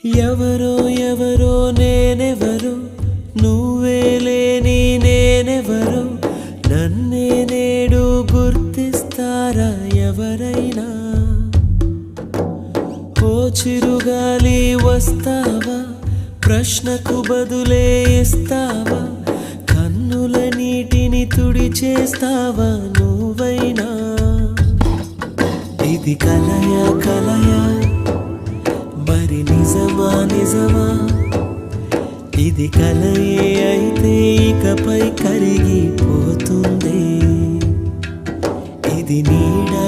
ఎవరో ఎవరో నేనెవరో నువ్వే లేని నేనెవరో నన్నే నేడు గుర్తిస్తారా ఎవరైనా ఓ చిరుగాలి వస్తావా ప్రశ్నకు బదులే ఇస్తావా కన్నుల నీటిని తుడిచేస్తావా నువ్వైనా ఇది కలయా కలయా మరి నిజమా నిజమా ఇది కలయే అయితే ఇకపై కరిగిపోతుంది ఇది నీడా